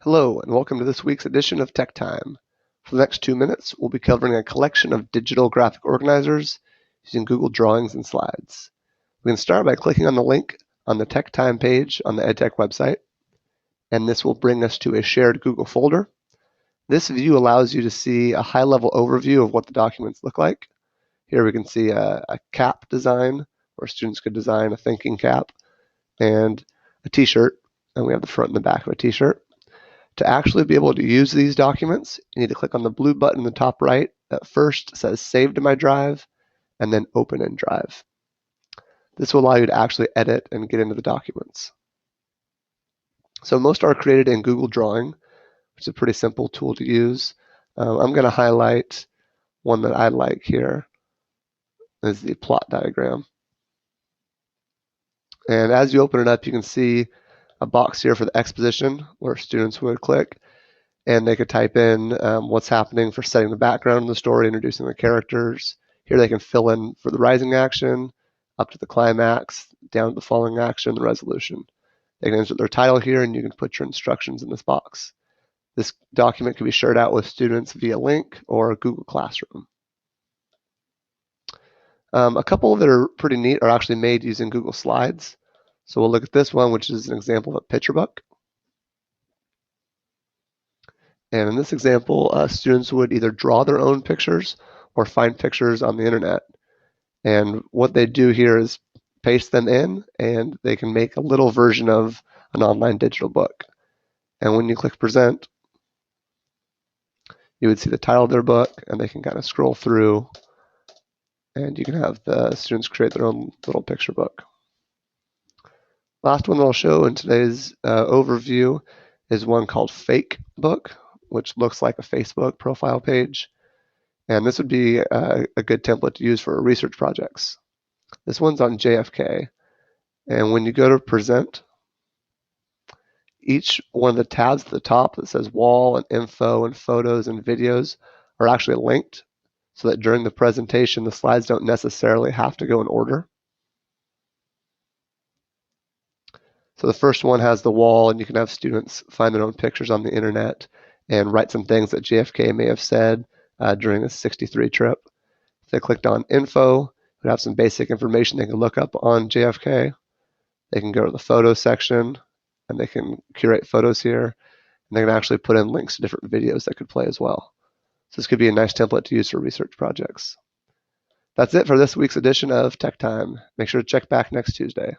Hello, and welcome to this week's edition of Tech Time. For the next 2 minutes, we'll be covering a collection of digital graphic organizers using Google Drawings and Slides. We can start by clicking on the link on the Tech Time page on the EdTech website, and this will bring us to a shared Google folder. This view allows you to see a high-level overview of what the documents look like. Here we can see a cap design, where students could design a thinking cap, and a t-shirt, and we have the front and the back of a t-shirt. To actually be able to use these documents, you need to click on the blue button in the top right that first says Save to My Drive, and then Open in Drive. This will allow you to actually edit and get into the documents. So most are created in Google Drawing, which is a pretty simple tool to use. I'm going to highlight one that I like here, is the plot diagram. And as you open it up, you can see a box here for the exposition where students would click, and they could type in what's happening for setting the background of the story, introducing the characters. Here they can fill in for the rising action, up to the climax, down to the falling action, the resolution. They can insert their title here, and you can put your instructions in this box. This document can be shared out with students via link or Google Classroom. A couple that are pretty neat are actually made using Google Slides. So we'll look at this one, which is an example of a picture book. And in this example, students would either draw their own pictures or find pictures on the internet. And what they do here is paste them in, and they can make a little version of an online digital book. And when you click Present, you would see the title of their book, and they can kind of scroll through, and you can have the students create their own little picture book. Last one that I'll show in today's overview is one called Fake Book, which looks like a Facebook profile page. And this would be a good template to use for research projects. This one's on JFK. And when you go to Present, each one of the tabs at the top that says Wall and Info and Photos and Videos are actually linked so that during the presentation, the slides don't necessarily have to go in order. So the first one has the wall, and you can have students find their own pictures on the internet and write some things that JFK may have said during the 63 trip. If they clicked on Info, would have some basic information they can look up on JFK. They can go to the photos section, and they can curate photos here, and they can actually put in links to different videos that could play as well. So this could be a nice template to use for research projects. That's it for this week's edition of Tech Time. Make sure to check back next Tuesday.